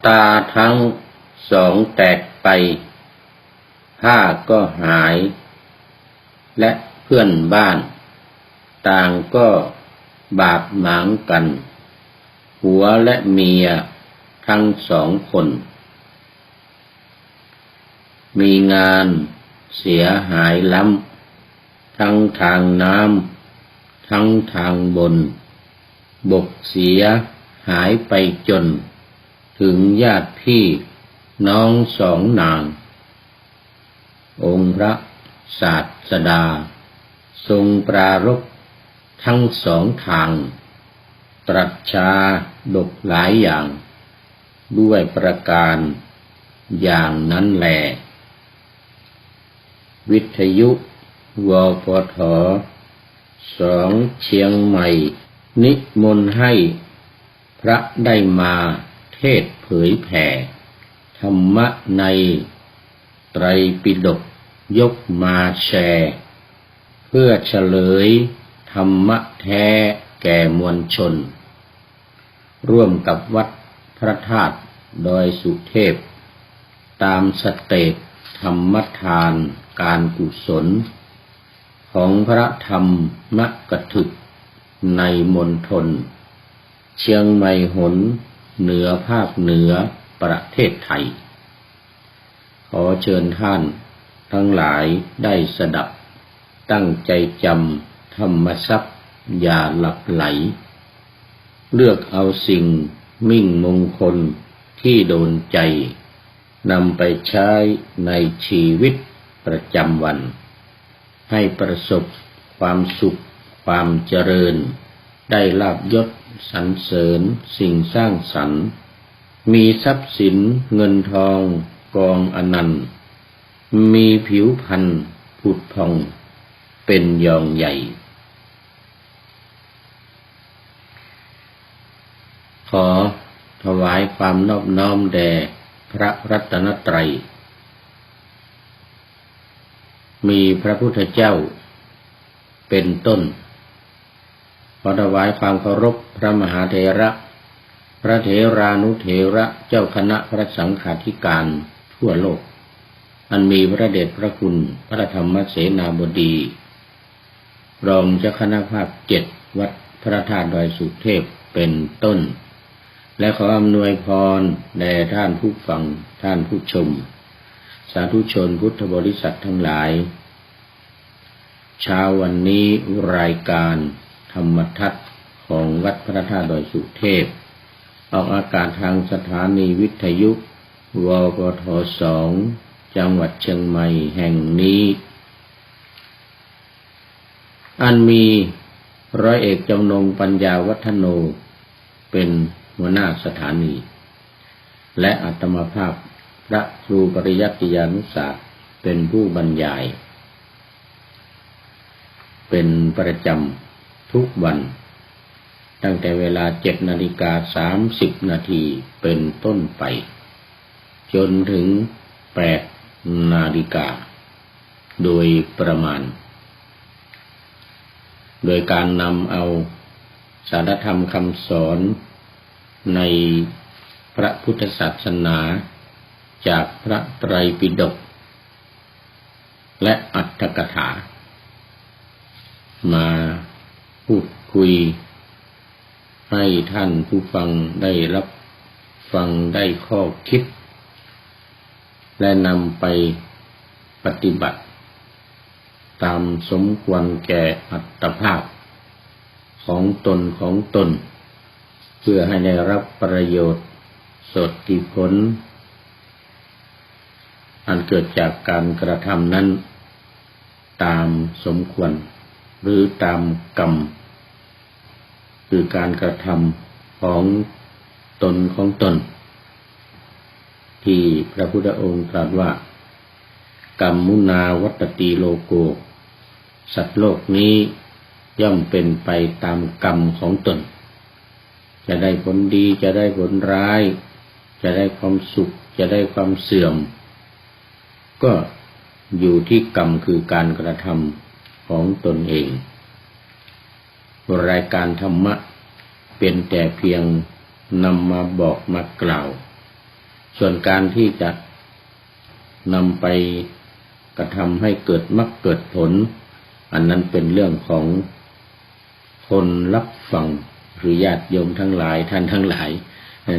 ตาทั้งสองแตกไปผ้าก็หายและเพื่อนบ้านต่างก็บาดหมางกันผัวและเมียทั้งสองคนมีงานเสียหายล้ำทั้งทางน้ำทั้งทางบนบกเสียหายไปจนถึงญาติพี่น้องสองนางองค์พระศาสดาทรงปรารภทั้งสองทางตรัสชาดกหลายอย่างด้วยประการอย่างนั้นแลวิทยุวปท2เชียงใหม่นิมนต์ให้พระได้มาเทศน์เผยแผ่ธรรมะในไตรปิฎกยกมาแชร์เพื่อเฉลยธรรมะแท้แก่มวลชนร่วมกับวัดพระธาตุดอยสุเทพตามสเตปธรรมทานการกุศลของพระธรรมกถึกในมณฑลเชียงใหม่หนเหนือภาคเหนือประเทศไทยขอเชิญท่านทั้งหลายได้สดับตั้งใจจำธรรมทรัพย์อย่าหลับไหลเลือกเอาสิ่งมิ่งมงคลที่โดนใจนำไปใช้ในชีวิตประจำวันให้ประสบความสุขความเจริญได้ลาภยศสรรเสริญสิ่งสร้างสรรค์มีทรัพย์สินเงินทองกองอนันต์มีผิวพรรณผุดผ่องเป็นยองใหญ่ขอถวายความนอบน้อมแด่พระรัตนตรัยมีพระพุทธเจ้าเป็นต้นขอถวายความเคารพพระมหาเถระพระเถรานุเถระเจ้าคณะพระสังฆาธิการทั่วโลกอันมีพระเดชพระคุณพระธรรมเสนาบดีรองเจ้าคณะภาค7วัดพระธาตุดอยสุเทพเป็นต้นและขออำนวยพรแด่ท่านผู้ฟังท่านผู้ชมสาธุชนพุทธบริษัททั้งหลายเช้าวันนี้รายการธรรมทัศน์ของวัดพระธาตุดอยสุเทพออกอากาศทางสถานีวิทยุวปท2จังหวัดเชียงใหม่แห่งนี้อันมีร้อยเอกจำนงปัญญาวัฒโนเป็นหัวหน้าสถานีและอาตมาภาพพระครูปริยัติยานุศาสตร์เป็นผู้บรรยายเป็นประจำทุกวันตั้งแต่เวลา 7:30 นาทีเป็นต้นไปจนถึง 8 นาฬิกาโดยประมาณโดยการนำเอาสารธรรมคำสอนในพระพุทธศาสนาจากพระไตรปิฎกและอรรถกถามาพูดคุยให้ท่านผู้ฟังได้รับฟังได้ข้อคิดและนำไปปฏิบัติตามสมควรแก่อัตภาพของตนเพื่อให้ได้รับประโยชน์สดที่ผลอันเกิดจากการกระทำนั้นตามสมควรหรือตามกรรมคือการกระทำของตนที่พระพุทธองค์ตรัสว่ากรรมุนาวัตติโลโกสัตว์โลกนี้ย่อมเป็นไปตามกรรมของตนจะได้ผลดีจะได้ผลร้ายจะได้ความสุขจะได้ความเสื่อมก็อยู่ที่กรรมคือการกระทำของตนเองรายการธรรมะเป็นแต่เพียงนำมาบอกมากล่าว ส่วนการที่จะนำไปกระทำให้เกิดมรรคเกิดผลอันนั้นเป็นเรื่องของคนรับฟังหรือญาติโยมทั้งหลายท่านทั้งหลาย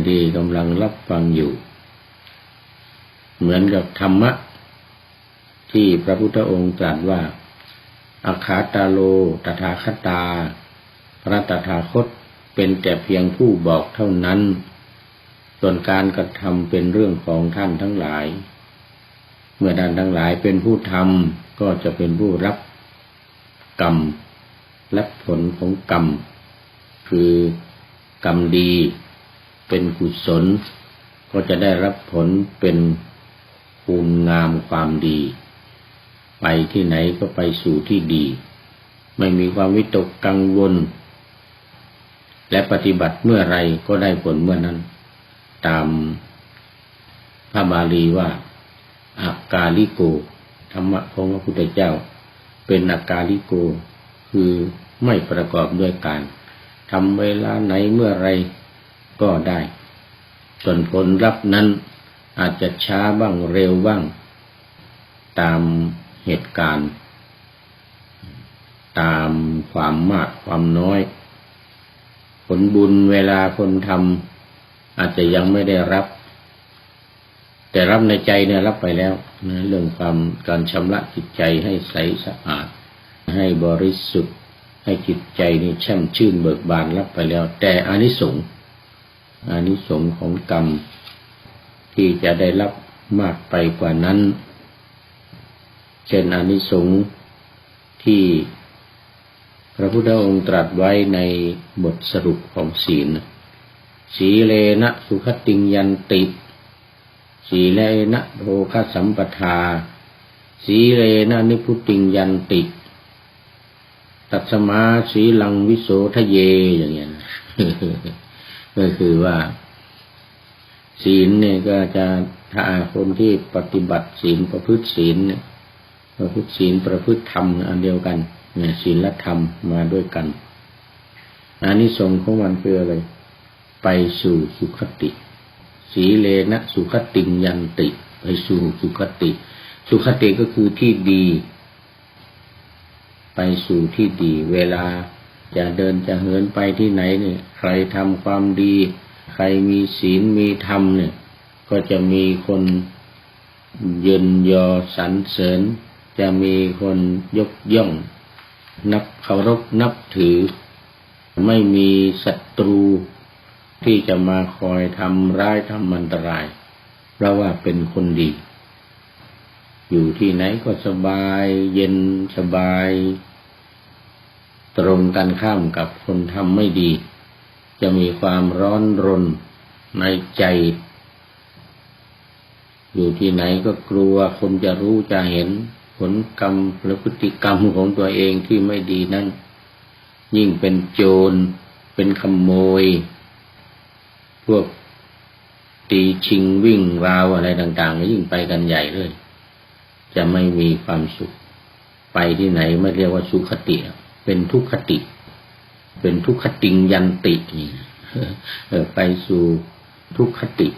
ที่กำลังรับฟังอยู่เหมือนกับธรรมะที่พระพุทธองค์ตรัสว่าอาคาตาโลตถาคตาพระตถาคตเป็นแต่เพียงผู้บอกเท่านั้นส่วนการกระทำเป็นเรื่องของท่านทั้งหลายเมื่อท่านทั้งหลายเป็นผู้ทำก็จะเป็นผู้รับกรรมรับผลของกรรมคือกรรมดีเป็นกุศลก็จะได้รับผลเป็นคุณงามความดีไปที่ไหนก็ไปสู่ที่ดีไม่มีความวิตกกังวลและปฏิบัติเมื่อไรก็ได้ผลเมื่อนั้นตามพระบาลีว่าอากาลิโกธรรมะของพระพุทธเจ้าเป็นอากาลิโกคือไม่ประกอบด้วยการทำเวลาไหนเมื่อไรก็ได้ส่วนผลลัพธ์นั้นอาจจะช้าบ้างเร็วบ้างตามเหตุการณ์ตามความมากความน้อยผลบุญเวลาคนทำอาจจะยังไม่ได้รับแต่รับในใจเนี่ยรับไปแล้วนะเรื่องการชำระจิตใจให้ใสสะอาดให้บริสุทธิ์ให้จิตใจนี่แช่มชื่นเบิกบานรับไปแล้วแต่อานิสงส์ของกรรมที่จะได้รับมากไปกว่านั้นเช่นอานิสงส์ที่พระพุทธองค์ตรัสไว้ในบทสรุปของศีลสีเลนะสุขติงยันติสีเลนะโภคสัมปทาสีเลนะนิพุติงยันติตัสสมาสีลังวิโสทะเยอย่างเงี้ยนะ ก็คือว่าศีลเนี่ยก็จะถ้าคนที่ปฏิบัติศีลประพฤติศีลเนี่ยประพฤติศีลประพฤติธรรมอันเดียวกันเนี่ยศีลและธรรมมาด้วยกันอานิสงส์ของมันคืออะไรไปสู่สุคติสีเลนะสุขติงยันติไปสู่สุคติสุคติก็คือที่ดีไปสู่ที่ดีเวลาจะเดินจะเหินไปที่ไหนเนี่ยใครทำความดีใครมีศีลมีธรรมเนี่ยก็จะมีคนเยินยอสรรเสริญจะมีคนยกย่องนับเคารพนับถือไม่มีศัตรูที่จะมาคอยทำร้ายทำอันตรายเพราะว่าเป็นคนดีอยู่ที่ไหนก็สบายเย็นสบายตรงกันข้ามกับคนทำไม่ดีจะมีความร้อนรนในใจอยู่ที่ไหนก็กลัวคนจะรู้จะเห็นผลกรรมหรือพฤติกรรมของตัวเองที่ไม่ดีนั้นยิ่งเป็นโจรเป็นขโมยพวกตีชิงวิ่งราวอะไรต่างๆก็ยิ่งไปกันใหญ่เลยจะไม่มีความสุขไปที่ไหนไม่เรียกว่าสุขติเป็นทุกขติเป็นทุกขติงยันติไปสู่ทุกขติ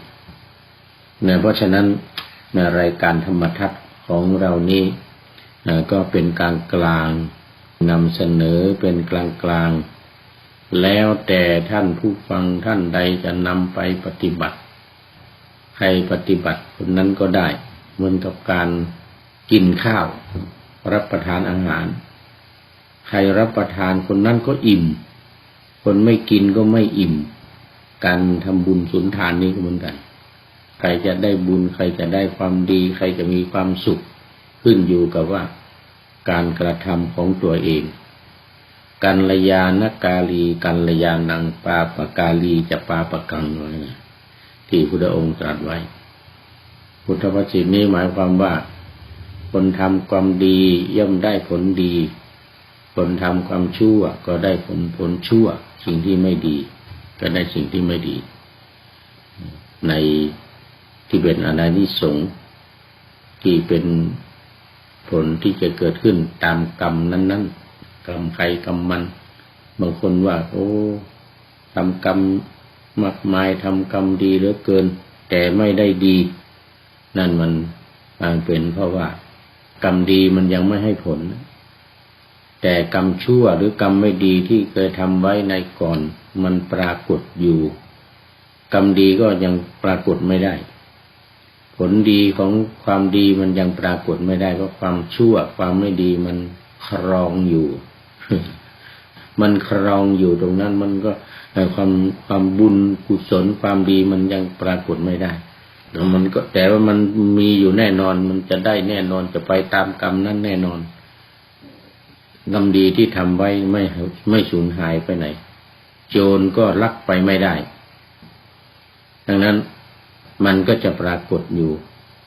เนี่ยเพราะฉะนั้นในรายการธรรมทัศน์ของเรานี้ก็เป็นกลางกลางนำเสนอเป็นกลางกลางแล้วแต่ท่านผู้ฟังท่านใดจะนำไปปฏิบัติใครปฏิบัติคนนั้นก็ได้เหมือนกับการกินข้าวรับประทานอาหารใครรับประทานคนนั้นก็อิ่มคนไม่กินก็ไม่อิ่มการทำบุญสุนทานนี้ก็เหมือนกันใครจะได้บุญใครจะได้ความดีใครจะมีความสุขขึ้นอยู่กับว่าการกระทำของตัวเองกัลยาณกาลีกัลยาณังปาปกาลีจะปาปกังไว้ที่พุทธองค์ตรัสไว้พุทธวจนะนี้หมายความว่าคนทำความดีย่อมได้ผลดีคนทำความชั่วก็ได้ผลชั่วสิ่งที่ไม่ดีก็ได้สิ่งที่ไม่ดีในที่เป็นอนิสงส์ที่เป็นผลที่จะเกิดขึ้นตามกรรมนั้นๆกรรมใครกรรมมันบางคนว่าโอ้ทำกรรมมากมายทำกรรมดีเหลือเกิน แต่ไม่ได้ดีนั่นมันเป็นเพราะว่ากรรมดีมันยังไม่ให้ผลแต่กรรมชั่วหรือกรรมไม่ดีที่เคยทำไว้ในก่อนมันปรากฏอยู่กรรมดีก็ยังปรากฏไม่ได้ผลดีของความดีมันยังปรากฏไม่ได้เพราะความชั่วความไม่ดีมันครองอยู่ มันครองอยู่ตรงนั้นมันก็ความบุญกุศลความดีมันยังปรากฏไม่ได้มันก็แต่ว่ามันมีอยู่แน่นอนมันจะได้แน่นอนจะไปตามกรรมนั้นแน่นอนกรรมดีที่ทำไว้ไม่สูญหายไปไหนโจรก็ลักไปไม่ได้ดังนั้นมันก็จะปรากฏอยู่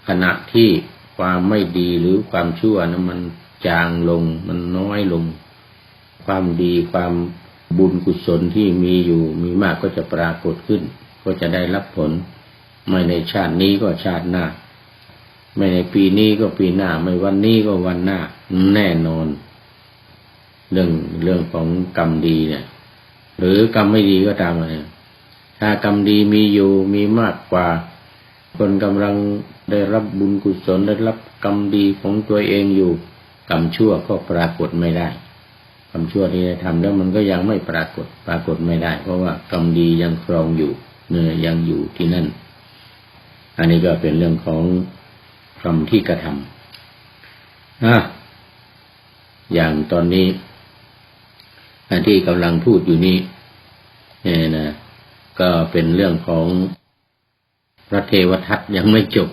ขณะที่ความไม่ดีหรือความชั่วนั้นมันจางลงมันน้อยลงความดีความบุญกุศลที่มีอยู่มีมากก็จะปรากฏขึ้นก็จะได้รับผลไม่ในชาตินี้ก็ชาติหน้าไม่ในปีนี้ก็ปีหน้าไม่วันนี้ก็วันหน้าแน่นอนเรื่องของกรรมดีเนี่ยหรือกรรมไม่ดีก็ตามเลยถ้ากรรมดีมีอยู่มีมากกว่าคนกำลังได้รับบุญกุศลได้รับกรรมดีของตัวเองอยู่กรรมชั่วก็ปรากฏไม่ได้กรรมชั่วที่ได้ทำแล้วมันก็ยังไม่ปรากฏไม่ได้เพราะว่ากรรมดียังครองอยู่ยังอยู่ที่นั่นอันนี้ก็เป็นเรื่องของกรรมที่กระทำอย่างตอนนี้ที่กำลังพูดอยู่นี้เนี่ยนะก็เป็นเรื่องของพระเทวทัตยังไม่จบ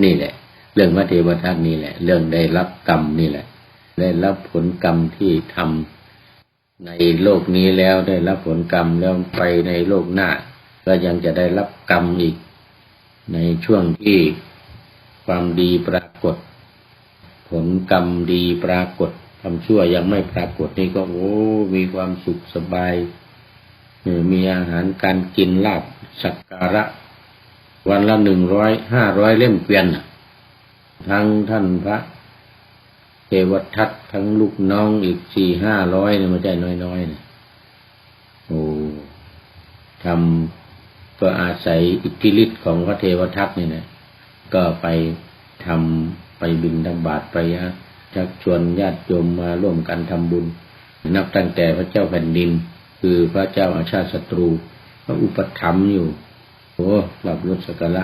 นี่แหละเรื่องพระเทวทัตนี่แหละเรื่องได้รับกรรมนี่แหละได้รับผลกรรมที่ทำในโลกนี้แล้วได้รับผลกรรมแล้วไปในโลกหน้าก็ยังจะได้รับกรรมอีกในช่วงที่ความดีปรากฏผลกรรมดีปรากฏความชั่วยังไม่ปรากฏนี่ก็มีความสุขสบายมีอาหารการกินลาภสักการะวันละ100-500 เล่มเกวียนทั้งท่านพระเทวทัตทั้งลูกน้องอีก400-500เนี่ยไม่ใช่น้อยๆเนี่ยทำก็อาศัยอิทธิฤทธิ์ของพระเทวทัตนี่นะก็ไปบิณฑบาตไปชักชวนญาติโยมมาร่วมกันทำบุญนับตั้งแต่พระเจ้าแผ่นดินคือพระเจ้าอาชาติศัตรูพระอุปถัมภ์อยู่ลาภยศสักการะ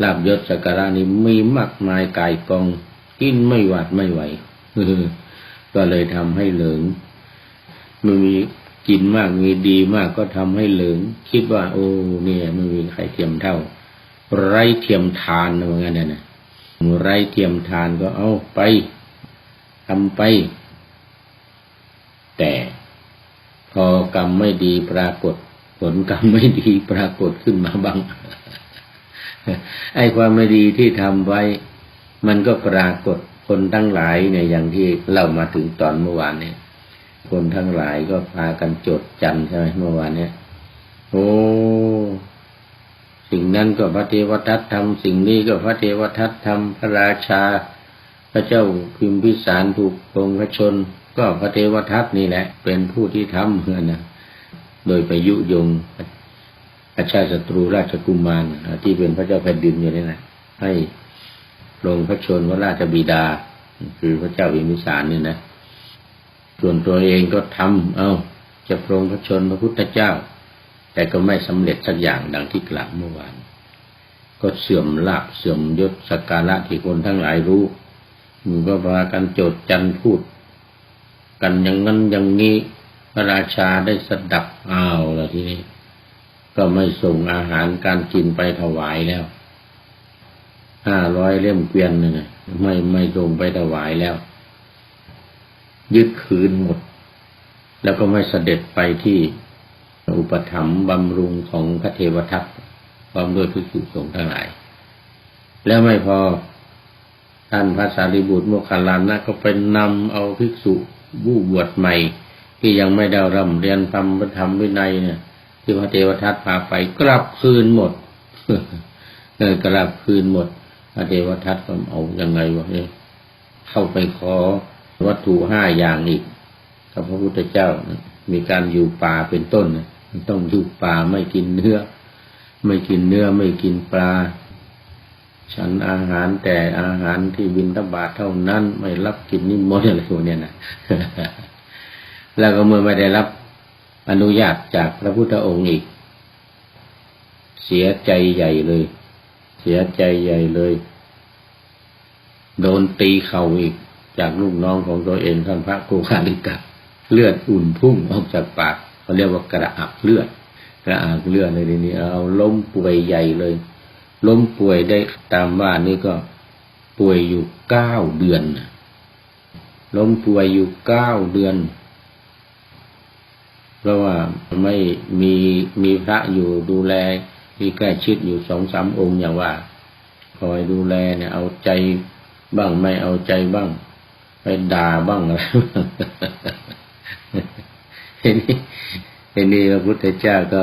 ลาภยศสักการะนี่มีมากมายกายกองกินไม่หวาดไม่ไหว ก็เลยทำให้เหลิงมันมีกินมากมีดีมากก็ทำให้เหลิงคิดว่าเนี่ยไม่มีใครเทียมเท่าไร้เทียมทานเหมือนกันนะไร้เทียมทานก็เอาไปทำไปแต่พอกรรมไม่ดีปรากฏผลกรรมไม่ดีปรากฏขึ้นมาบ้าง ไอ้ความไม่ดีที่ทำไว้มันก็ปรากฏคนทั้งหลายเนี่ยอย่างที่เล่ามาถึงตอนเมื่อวานเนี่ยคนทั้งหลายก็พากันโจษจันใช่ไหมเมื่อวานเนี่ยสิ่งนั้นก็พระเทวทัตทำสิ่งนี้ก็พระเทวทัตทำพระราชาพระเจ้าพิมพิสารถูกปลงพระชนก็พระเทวทัตนี่แหละเป็นผู้ที่ทำนะโดยไปยุยงอาชาติศัตรูราชกุมารที่เป็นพระเจ้าแผ่นดินอยู่นี่นะให้ปลงพระชนพระราชบิดาคือพระเจ้าพิมพิสารนี่นะส่วนตัวเองก็ทำจะปลงพระชนพระพุทธเจ้าแต่ก็ไม่สำเร็จสักอย่างดังที่กล่าวเมื่อวานก็เสื่อมลาภเสื่อมยศสักการะที่คนทั้งหลายรู้มันก็พากันโจษจันพูดกันอย่างนั้นอย่างนี้พระราชาได้สดับแล้วทีนี้ก็ไม่ส่งอาหารการกินไปถวายแล้ว500 เล่มเกวียนนึงไม่ส่งไปถวายแล้วยึดคืนหมดแล้วก็ไม่เสด็จไปที่อุปถัมภ์บำรุงของพระเทวทัตพร้อมด้วยภิกษุสงฆ์ทั้งหลายแล้วไม่พอท่านพระสารีบุตรโมคคัลลานะก็ไปนำเอาภิกษุผู้บวชใหม่ที่ยังไม่ได้ร่ำเรียนธรรมวินัยเนี่ยที่พระเทวทัตพาไปกลับคืนหมด กลับคืนหมดพระเทวทัตก็เอายังไงวะเนี่ยเข้าไปขอวัตถุ5 อย่างอีกกับพระพุทธเจ้ามีการอยู่ป่าเป็นต้นต้องอยู่ป่าไม่กินเนื้อ ไม่กินเนื้อไม่กินปลาฉันอาหารแต่อาหารที่บิณฑบาตเท่านั้นไม่รับกินนิมนต์อะไรพวกนี้นะ แล้วก็เมื่อไม่ได้รับอนุญาตจากพระพุทธองค์อีกเสียใจใหญ่เลยเสียใจใหญ่เลยโดนตีเข่าอีกจากลูกน้องของตัวเองท่านพระโกฆาลิกะเลือดอุ่นพุ่งออกจากปากเขาเรียกว่ากระอักเลือดเลยทีนี้เอาล้มป่วยใหญ่เลยล้มป่วยได้ตามว่านี่ก็ป่วยอยู่9 เดือนล้มป่วยอยู่9 เดือนเพราะว่าไม่มีพระอยู่ดูแลมีใกล้ชิดอยู่2-3 องค์อย่างว่าคอยดูแลเนี่ยเอาใจบ้างไม่เอาใจบ้างไปด่าบ้างอะไรทีนี้พระพุทธเจ้าก็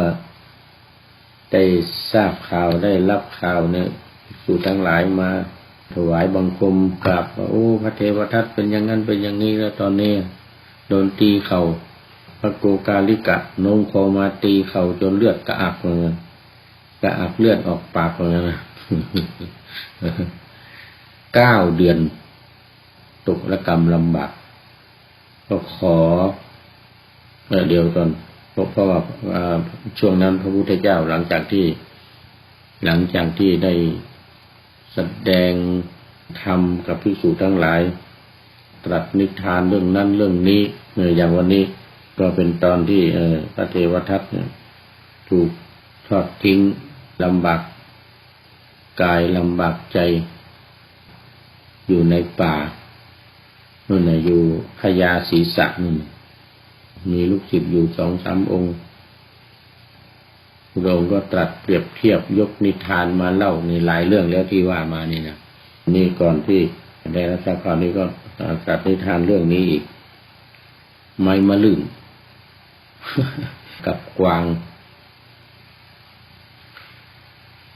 ได้ทราบข่าวได้รับข่าวเนี่ยสู่ทั้งหลายมาถวายบังคมกราบว่าโอ้พระเทวทัตเป็นอย่างนั้นเป็นอย่างนี้แล้วตอนนี้โดนตีเข่าพระโกกาลิกะโน้มคอมาตีเข่าจนเลือดกระอักเลยกระอักเลือดออกปากเลยนะ9 เดือนตกระกำลำบากก็ขอเดี๋ยวก่อนเพราะว่าช่วงนั้นพระพุทธเจ้าหลังจากที่ได้แสดงธรรมกับภิกษุทั้งหลายตรัสนิทานเรื่องนั้นเรื่องนี้อย่างวันนี้ก็เป็นตอนที่พระเทวทัตเนี่ยถูกทอดทิ้งลำบากกายลำบากใจอยู่ในป่านู่นน่ะอยู่พญาศีสะนู่นมีลูกศิษย์อยู่2-3 องค์พระองค์ก็ตรัสเปรียบเทียบยกนิทานมาเล่าในหลายเรื่องแล้วที่ว่ามานี่นะนี่ก่อนที่ได้รับทราบข่าวนี้ก็ตรัสนิทานเรื่องนี้อีกไม้มะลื่น กับกวาง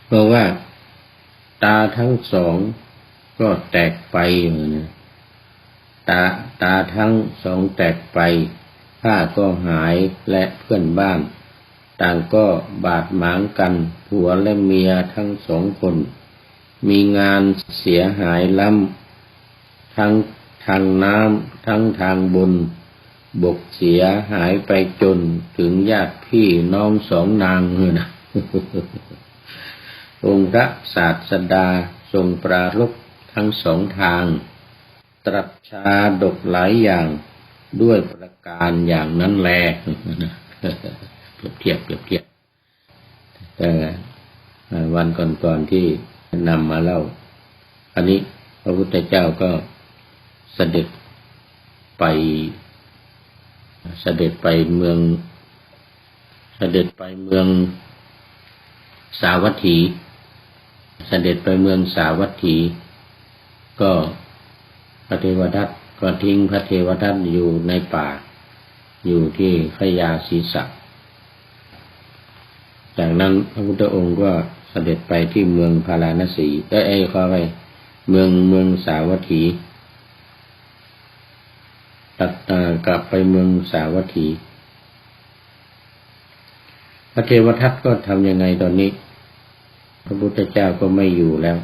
เพราะว่าตาทั้งสองก็แตกไปนะตาทั้งสองแตกไปผ้าก็หายและเพื่อนบ้านต่างก็บาดหมางกันผัวและเมียทั้ง2 คนมีงานเสียหายล้ำทั้งทางน้ำทั้งทางบนบกเสียหายไปจนถึงญาติพี่น้อง2 นางเลยนะ องค์พระศาสดาทรงปรารภทั้ง2 ทางตรัสชาดกหลายอย่างด้วยประการอย่างนั้นแล เปรียบเทียบแต่วันก่อนที่นำมาเล่าอันนี้พระพุทธเจ้าก็เสด็จไปเมืองสาวัตถีก็พระเทวทัตก็ทิ้งพระเทวทัตอยู่ในป่าอยู่ที่พญาศีสะจากนั้นพระพุทธองค์ก็เสด็จไปที่เมืองพาราณสีขอไปเมืองสาวัตถีกลับไปเมืองสาวัตถีพระเทวทัตก็ทำยังไงตอนนี้พระพุทธเจ้าก็ไม่อยู่แล้ว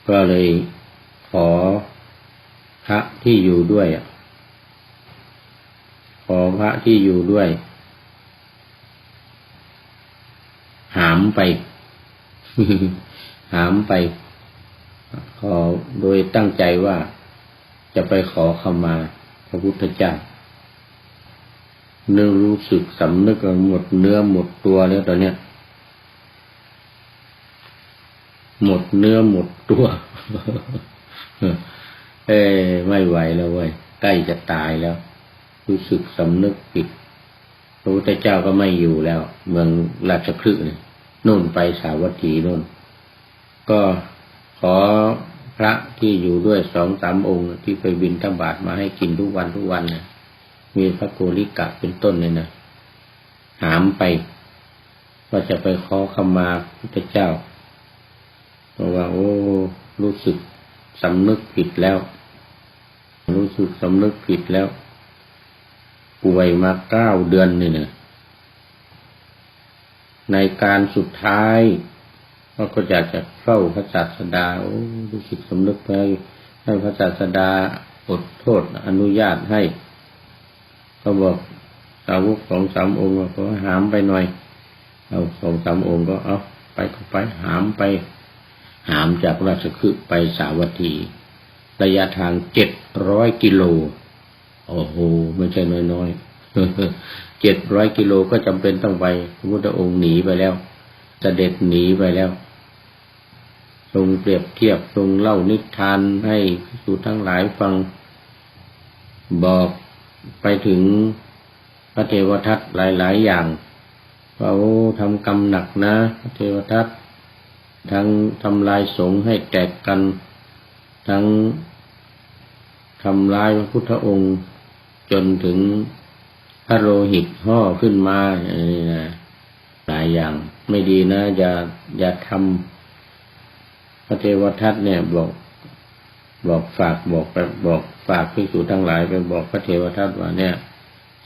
ก็เลยขอพระที่อยู่ด้วยหามไป ขอโดยตั้งใจว่าจะไปขอขมาพระพุทธเจ้าเนื่องรู้สึกสำนึกหมดเนื้อหมดตัวแล้วตอนเนี้ยหมดเนื้อหมดตัว ไม่ไหวแล้วเว้ยใกล้จะตายแล้วรู้สึกสำนึกผิดพระพุทธเจ้าก็ไม่อยู่แล้วเมืองราชคฤห์นี่นู่นไปสาวัตถีนู่นก็ขอพระที่อยู่ด้วย2-3 องค์ที่ไปบิณฑบาตมาให้กินทุกวันนะมีพระโกลิกะเป็นต้นเลยนะหามไปก็จะไปขอขมาพระพุทธเจ้าเพราะว่ารู้สึกสำนึกผิดแล้วป่วยมา9 เดือนนี่นะ ในการสุดท้ายก็อยากจะเฝ้าพระศาสดารู้สึกสำนึกให้พระศาสดาอดโทษอนุญาตให้เขาบอกสาวก2-3 องค์ก็หามไปหน่อยเอา2-3 องค์ก็เอาไปหามจากราชคฤห์ไปสาวัตถีระยะทาง700 กิโลโอ้โหไม่ใช่น้อยๆ700 กิโลก็จำเป็นต้องไปพระพุทธองค์หนีไปแล้วเสด็จหนีไปแล้วทรงเปรียบเทียบทรงเล่านิทานให้ภิกษุทั้งหลายฟังบอกไปถึงพระเทวทัตหลายๆอย่างว่าทำกรรมหนักนะพระเทวทัตทั้งทำลายสงฆ์ให้แตกกันทั้งทำลายพระพุทธองค์จนถึงพระโลหิตห่อขึ้นมาหลายอย่างไม่ดีนะอย่าทำพระเทวทัตเนี่ยบอกฝากภิกษุทั้งหลายไปบอกพระเทวทัตว่าเนี่ย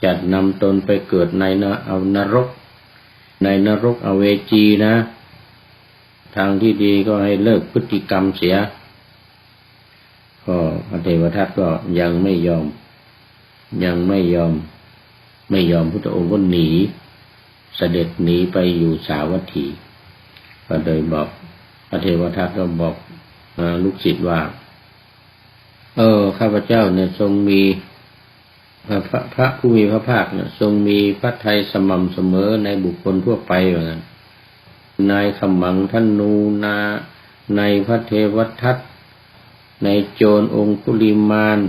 จัดนำตนไปเกิดในนรกอเวจีนะทางที่ดีก็ให้เลิกพฤติกรรมเสียก็พระเทวทัตก็ยังไม่ยอมพุทธองค์ก็หนีเสด็จหนีไปอยู่สาวัตถีก็โดยบอกพระเทวทัตก็บอกลูกศิษย์ว่าข้าพเจ้าเนี่ยทรงมีพระผู้มีพระภาคเนี่ยทรงมีพระทัยสม่ำเสมอในบุคคลทั่วไปเหมือนกันนายขมังธนูนาในพระเทวทัตในโจรองคุลิมาน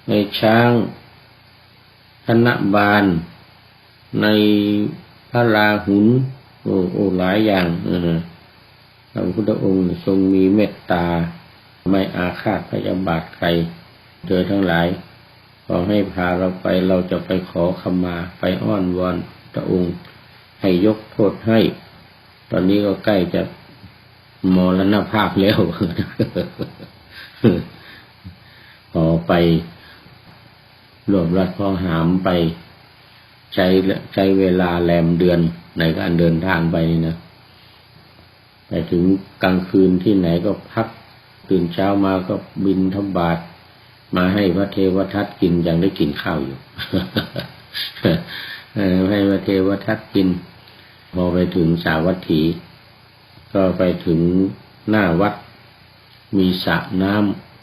ในช้างธนบาลในพระราหุลหลายอย่างพระพุทธองค์ทรงมีเมตตาไม่อาฆาตพยาบาทใครเธอทั้งหลายขอให้พาเราไปเราจะไปขอขมาไปอ้อนวอนพระองค์ให้ยกโทษให้ตอนนี้ก็ใกล้จะมรณภาพแล้วพอไปรวบรัดพอหามไปใช้เวลาแรมเดือนในการเดินทางไปนี่นะไปถึงกลางคืนที่ไหนก็พักตื่นเช้ามาก็บิณฑบาตมาให้พระเทวทัตกินยังได้กินข้าวอยู่ ให้พระเทวทัตกินพอไปถึงสาวัตถีก็ไปถึงหน้าวัดมีสระน้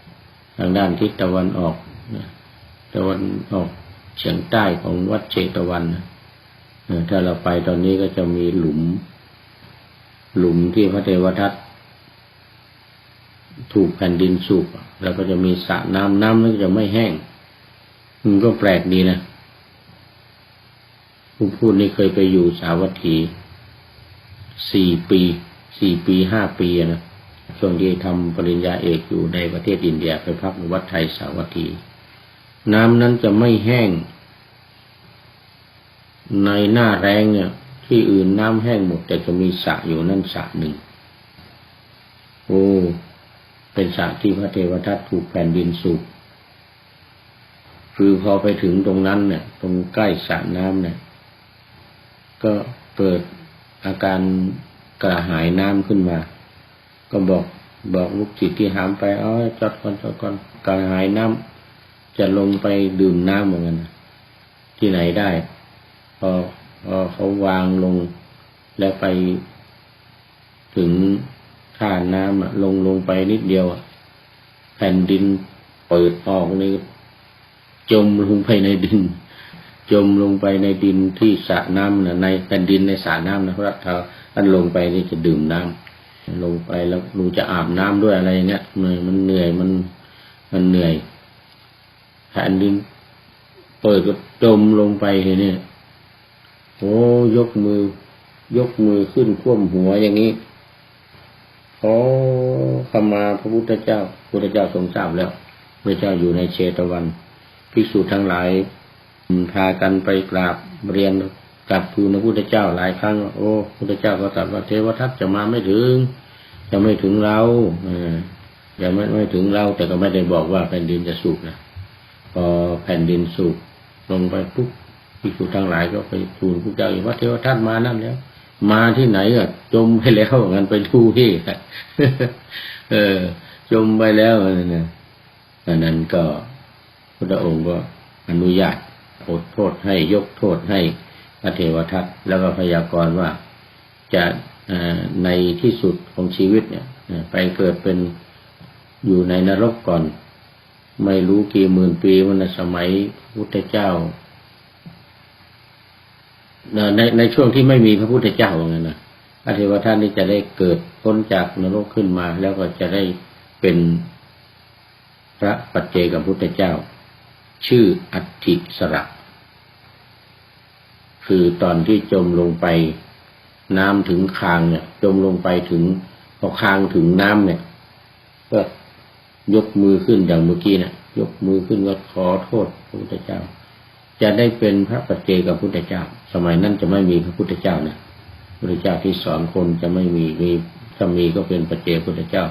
ำทางด้านทิศตะวันออกเฉียงใต้ของวัดเชตวันถ้าเราไปตอนนี้ก็จะมีหลุมที่พระเทวทัตถูกแผ่นดินสูบแล้วก็จะมีสระน้ำแล้วจะไม่แห้งมันก็แปลกดีนะผู้พูดนี่เคยไปอยู่สาวัตถี4 ปี 5 ปีนะช่วงที่ทำปริญญาเอกอยู่ในประเทศอินเดียไปพักในวัดไทยสาวัตถีน้ำนั้นจะไม่แห้งในหน้าแรงเนี่ยที่อื่นน้ำแห้งหมดแต่จะมีสระอยู่นั่นสระหนึ่งเป็นสระที่พระเทวทัตถูกแผ่นดินสูบคือพอไปถึงตรงนั้นเนี่ยตรงใกล้สระน้ำเนี่ยก็เกิดอาการกระหายน้ำขึ้นมาก็บอกลูกศิษย์ที่หามไปจอดก่อนกระหายน้ำจะลงไปดื่มน้ำเหมือนกันที่ไหนได้พอเขาวางลงแล้วไปถึงท่าน้ำลงไปนิดเดียวแผ่นดินเปิดออกนี่จมลงไปในดินที่สระน้ำในแผ่นดินในสระน้ำนะพระท่านลงไปนี่จะดื่มน้ำลงไปแล้วดูจะอาบน้ำด้วยอะไรเงี้ยมันเหนื่อยมันเหนื่อยแผ่นดินเปิดก็จมลงไปทีนี้ยกมือขึ้นท่วมหัวอย่างนี้ขอขมาพระพุทธเจ้าทรงทราบแล้วพระเจ้าอยู่ในเชตวันภิกษุทั้งหลายพากันไปกราบเรียนกับทูลพระพุทธเจ้าหลายครั้งพุทธเจ้าก็ตรัสว่าเทวทัตจะมาไม่ถึงเรายังไม่ถึงเราแต่ก็ไม่ได้บอกว่าแผ่นดินจะสูบนะพอแผ่นดินสูบลงไปปุ๊บ ภิกษุทั้งหลายก็ไปทูลพระเจ้าอีกว่าเทวทัตมานั่นแล้วมาที่ไหนก็จมไปแล้วงั้นไปทูที่จมไปแล้วนะดังนั้นก็พระองค์ก็อนุญาตอดโทษให้ยกโทษให้พระเทวทัตแล้วก็พยากรณ์ว่าจะในที่สุดของชีวิตเนี่ยไปเกิดเป็นอยู่ในนรกก่อนไม่รู้กี่หมื่นปีวันสมัยพระพุทธเจ้าในช่วงที่ไม่มีพระพุทธเจ้าว่างั้นนะพระเทวทัตนี่จะได้เกิดพ้นจากนรกขึ้นมาแล้วก็จะได้เป็นพระปัจเจกพุทธเจ้าชื่ออัฏฐิสระคือตอนที่จมลงไปน้ำถึงคางเนี่ยจมลงไปถึงพอคางถึงน้ำเนี่ยก็ยกมือขึ้นอย่างเมื่อกี้เนี่ยยกมือขึ้นก็ขอโทษพระพุทธเจ้าจะได้เป็นพระปัจเจกพุทธเจ้าสมัยนั้นจะไม่มีพระพุทธเจ้านะพระพุทธเจ้าที่สอนคนจะไม่มีถ้ามีก็เป็นปัจเจกพุทธเจ้า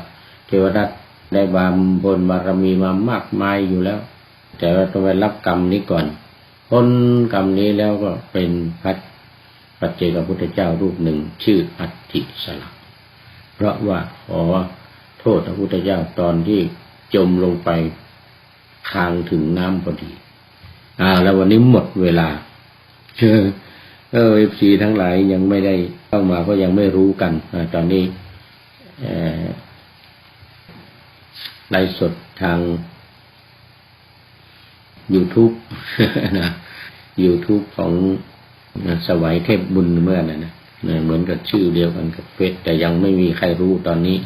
เทวทัตได้บำเพ็ญบารมีมามากมายอยู่แล้วแต่ว่าต้องไปรับกรรมนี้ก่อนพ้นกรรมนี้แล้วก็เป็นพระปัจเจกพุทธเจ้ารูปหนึ่งชื่ออัฏฐิสระเพราะว่าขอโทษพระพุทธเจ้าตอนที่จมลงไปคางถึงน้ำพอดีแล้ววันนี้หมดเวลาFC ทั้งหลายยังไม่ได้เข้ามาก็ยังไม่รู้กันตอนนี้ไลฟ์สดทาง YouTube นะ YouTube ของสวัยเทพบุญเมื่อนะเหมือนกับชื่อเดียวกันกับเฟซแต่ยังไม่มีใครรู้ตอนนี้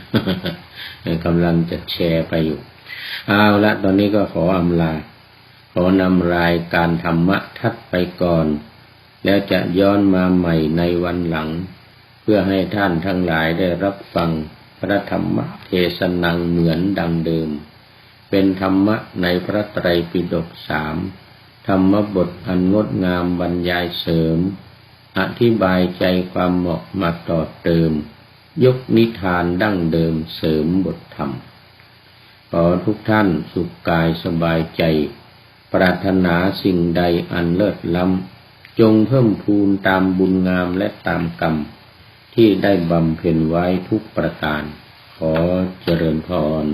กำลังจะแชร์ไปอยู่เอาละตอนนี้ก็ขออำลาขอนำรายการธรรมะทัดไปก่อนแล้วจะย้อนมาใหม่ในวันหลังเพื่อให้ท่านทั้งหลายได้รับฟังพระธรรมเทศนาเหมือนดังเดิมเป็นธรรมะในพระไตรปิฎก3ธรรมบทอันงดงามบรรยายเสริมอธิบายใจความเหมาะมาต่อเติมยกนิทานดั้งเดิมเสริมบทธรรมขอทุกท่านสุขกายสบายใจปรารถนาสิ่งใดอันเลิศล้ำจงเพิ่มพูนตามบุญงามและตามกรรมที่ได้บำเพ็ญไว้ทุกประการขอเจริญพร